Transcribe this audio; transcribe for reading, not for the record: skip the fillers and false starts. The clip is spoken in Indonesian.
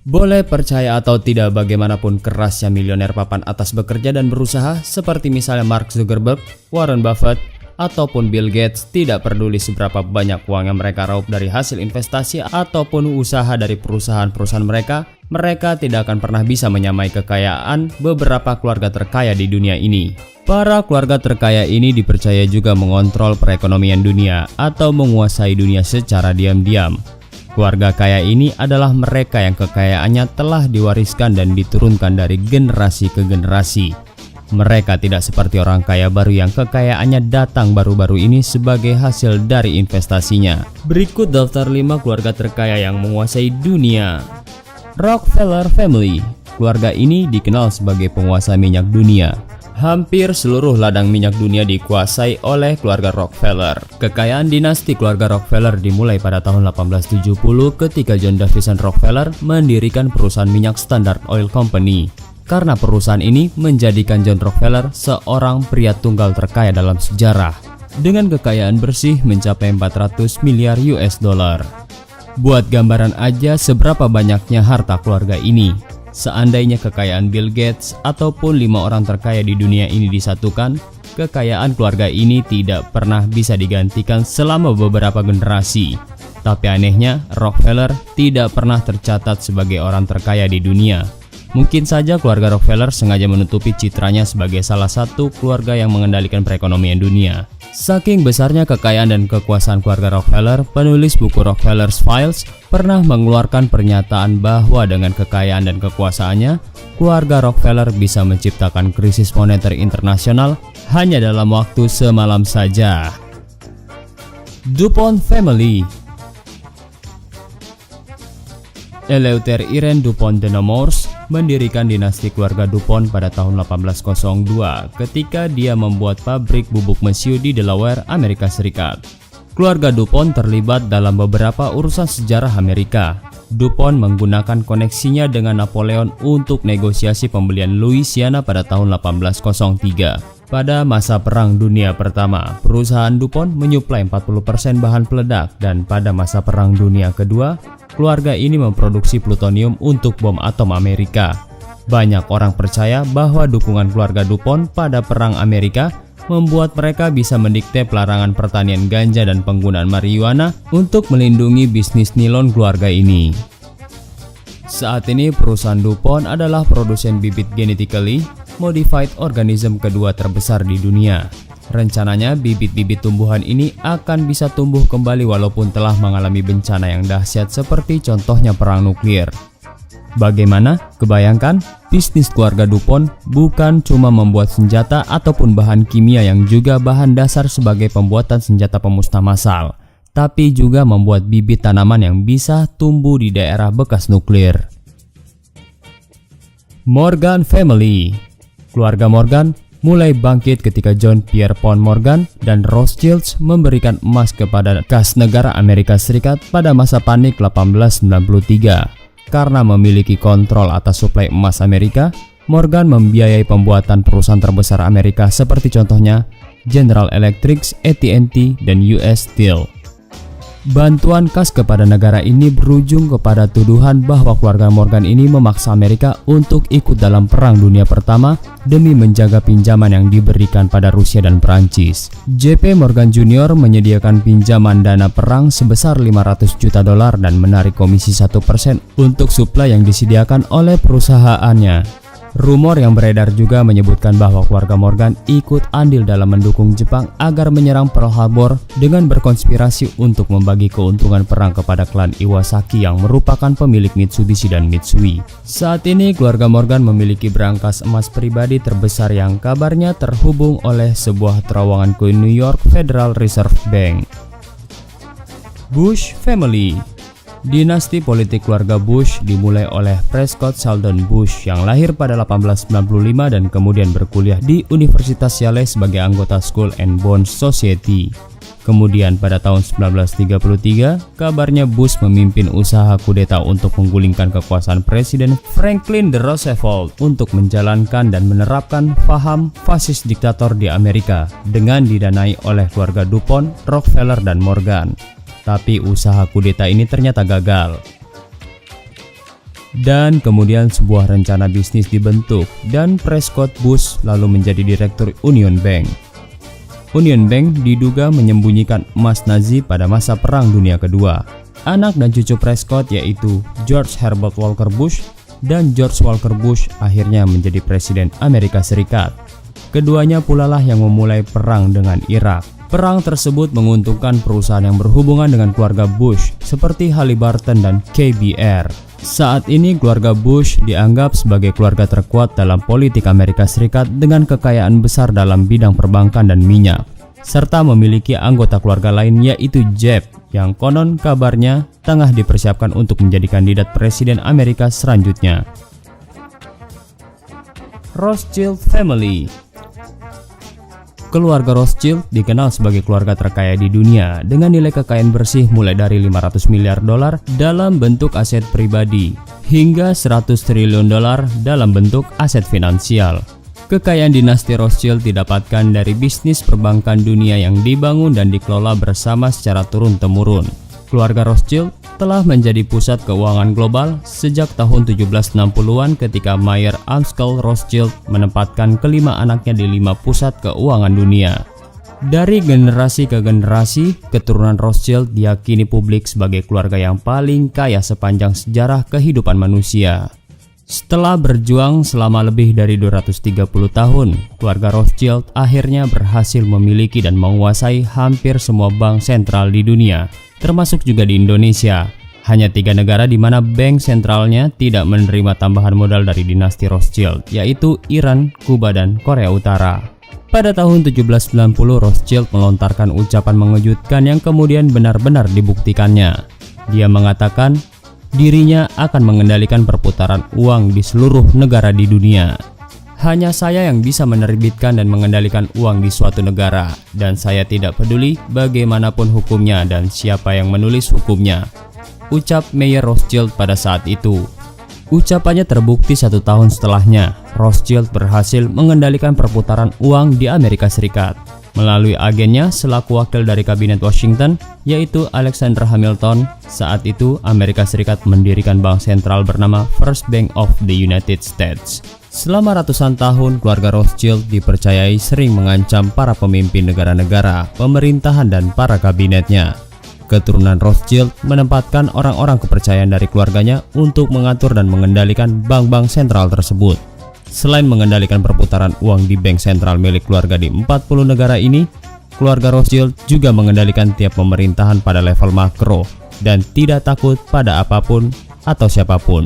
Boleh percaya atau tidak, bagaimanapun kerasnya milioner papan atas bekerja dan berusaha, seperti misalnya Mark Zuckerberg, Warren Buffett, ataupun Bill Gates, tidak peduli seberapa banyak uang yang mereka raup dari hasil investasi ataupun usaha dari perusahaan-perusahaan mereka tidak akan pernah bisa menyamai kekayaan beberapa keluarga terkaya di dunia ini. Para keluarga terkaya ini dipercaya juga mengontrol perekonomian dunia atau menguasai dunia secara diam-diam. Keluarga kaya ini adalah mereka yang kekayaannya telah diwariskan dan diturunkan dari generasi ke generasi. Mereka tidak seperti orang kaya baru yang kekayaannya datang baru-baru ini sebagai hasil dari investasinya. Berikut daftar 5 keluarga terkaya yang menguasai dunia. Rockefeller Family. Keluarga ini dikenal sebagai penguasa minyak dunia. Hampir seluruh ladang minyak dunia dikuasai oleh keluarga Rockefeller. Kekayaan dinasti keluarga Rockefeller dimulai pada tahun 1870 ketika John Davison Rockefeller mendirikan perusahaan minyak Standard Oil Company. Karena perusahaan ini menjadikan John Rockefeller seorang pria tunggal terkaya dalam sejarah, dengan kekayaan bersih mencapai 400 miliar US dollar. Buat gambaran aja seberapa banyaknya harta keluarga ini. Seandainya kekayaan Bill Gates ataupun 5 orang terkaya di dunia ini disatukan, kekayaan keluarga ini tidak pernah bisa digantikan selama beberapa generasi. Tapi anehnya, Rockefeller tidak pernah tercatat sebagai orang terkaya di dunia. Mungkin saja keluarga Rockefeller sengaja menutupi citranya sebagai salah satu keluarga yang mengendalikan perekonomian dunia. Saking besarnya kekayaan dan kekuasaan keluarga Rockefeller, penulis buku Rockefeller's Files pernah mengeluarkan pernyataan bahwa dengan kekayaan dan kekuasaannya, keluarga Rockefeller bisa menciptakan krisis moneter internasional hanya dalam waktu semalam saja. DuPont Family. Eleuthère Irene DuPont de Nemours mendirikan dinasti keluarga DuPont pada tahun 1802 ketika dia membuat pabrik bubuk mesiu di Delaware, Amerika Serikat. Keluarga DuPont terlibat dalam beberapa urusan sejarah Amerika. DuPont menggunakan koneksinya dengan Napoleon untuk negosiasi pembelian Louisiana pada tahun 1803. Pada masa Perang Dunia Pertama, perusahaan DuPont menyuplai 40% bahan peledak, dan pada masa Perang Dunia Kedua, keluarga ini memproduksi plutonium untuk bom atom Amerika. Banyak orang percaya bahwa dukungan keluarga DuPont pada Perang Amerika membuat mereka bisa mendikte pelarangan pertanian ganja dan penggunaan marijuana untuk melindungi bisnis nilon keluarga ini. Saat ini perusahaan DuPont adalah produsen bibit genetically modified organism kedua terbesar di dunia. Rencananya bibit-bibit tumbuhan ini akan bisa tumbuh kembali walaupun telah mengalami bencana yang dahsyat seperti contohnya perang nuklir. Bagaimana? Kebayangkan? Bisnis keluarga DuPont bukan cuma membuat senjata ataupun bahan kimia yang juga bahan dasar sebagai pembuatan senjata pemusnah massal, tapi juga membuat bibit tanaman yang bisa tumbuh di daerah bekas nuklir. Morgan Family. Keluarga Morgan mulai bangkit ketika John Pierpont Morgan dan Rothschilds memberikan emas kepada kas negara Amerika Serikat pada masa panik 1893. Karena memiliki kontrol atas suplai emas Amerika, Morgan membiayai pembuatan perusahaan terbesar Amerika seperti contohnya General Electric, AT&T, dan US Steel. Bantuan kas kepada negara ini berujung kepada tuduhan bahwa keluarga Morgan ini memaksa Amerika untuk ikut dalam Perang Dunia Pertama demi menjaga pinjaman yang diberikan pada Rusia dan Perancis. JP Morgan Jr. menyediakan pinjaman dana perang sebesar 500 juta dolar dan menarik komisi 1% untuk suplai yang disediakan oleh perusahaannya. Rumor yang beredar juga menyebutkan bahwa keluarga Morgan ikut andil dalam mendukung Jepang agar menyerang Pearl Harbor dengan berkonspirasi untuk membagi keuntungan perang kepada klan Iwasaki yang merupakan pemilik Mitsubishi dan Mitsui. Saat ini keluarga Morgan memiliki berangkas emas pribadi terbesar yang kabarnya terhubung oleh sebuah terowongan ke New York Federal Reserve Bank. Bush Family. Dinasti politik keluarga Bush dimulai oleh Prescott Sheldon Bush yang lahir pada 1895 dan kemudian berkuliah di Universitas Yale sebagai anggota Skull and Bones Society. Kemudian pada tahun 1933, kabarnya Bush memimpin usaha kudeta untuk menggulingkan kekuasaan Presiden Franklin D. Roosevelt untuk menjalankan dan menerapkan paham fasis diktator di Amerika dengan didanai oleh keluarga DuPont, Rockefeller, dan Morgan. Tapi usaha kudeta ini ternyata gagal. Dan kemudian sebuah rencana bisnis dibentuk dan Prescott Bush lalu menjadi direktur Union Bank. Union Bank diduga menyembunyikan emas Nazi pada masa Perang Dunia Kedua. Anak dan cucu Prescott yaitu George Herbert Walker Bush dan George Walker Bush akhirnya menjadi Presiden Amerika Serikat. Keduanya pula lah yang memulai perang dengan Irak. Perang tersebut menguntungkan perusahaan yang berhubungan dengan keluarga Bush seperti Halliburton dan KBR. Saat ini keluarga Bush dianggap sebagai keluarga terkuat dalam politik Amerika Serikat dengan kekayaan besar dalam bidang perbankan dan minyak, serta memiliki anggota keluarga lain yaitu Jeb yang konon kabarnya tengah dipersiapkan untuk menjadi kandidat presiden Amerika selanjutnya. Rothschild Family. Keluarga Rothschild dikenal sebagai keluarga terkaya di dunia dengan nilai kekayaan bersih mulai dari 500 miliar dolar dalam bentuk aset pribadi hingga 100 triliun dolar dalam bentuk aset finansial. Kekayaan dinasti Rothschild didapatkan dari bisnis perbankan dunia yang dibangun dan dikelola bersama secara turun-temurun. Keluarga Rothschild telah menjadi pusat keuangan global sejak tahun 1760-an ketika Mayer Amschel Rothschild menempatkan kelima anaknya di 5 pusat keuangan dunia. Dari generasi ke generasi, keturunan Rothschild diyakini publik sebagai keluarga yang paling kaya sepanjang sejarah kehidupan manusia. Setelah berjuang selama lebih dari 230 tahun, keluarga Rothschild akhirnya berhasil memiliki dan menguasai hampir semua bank sentral di dunia, termasuk juga di Indonesia. Hanya 3 negara di mana bank sentralnya tidak menerima tambahan modal dari dinasti Rothschild, yaitu Iran, Kuba, dan Korea Utara. Pada tahun 1790, Rothschild melontarkan ucapan mengejutkan yang kemudian benar-benar dibuktikannya. Dia mengatakan dirinya akan mengendalikan perputaran uang di seluruh negara di dunia. Hanya saya yang bisa menerbitkan dan mengendalikan uang di suatu negara, dan saya tidak peduli bagaimanapun hukumnya dan siapa yang menulis hukumnya, ucap Mayer Rothschild pada saat itu. Ucapannya terbukti 1 tahun setelahnya. Rothschild berhasil mengendalikan perputaran uang di Amerika Serikat melalui agennya selaku wakil dari kabinet Washington, yaitu Alexander Hamilton. Saat itu Amerika Serikat mendirikan bank sentral bernama First Bank of the United States. Selama ratusan tahun, keluarga Rothschild dipercayai sering mengancam para pemimpin negara-negara, pemerintahan, dan para kabinetnya. Keturunan Rothschild menempatkan orang-orang kepercayaan dari keluarganya untuk mengatur dan mengendalikan bank-bank sentral tersebut. Selain mengendalikan perputaran uang di bank sentral milik keluarga di 40 negara ini, keluarga Rothschild juga mengendalikan tiap pemerintahan pada level makro dan tidak takut pada apapun atau siapapun.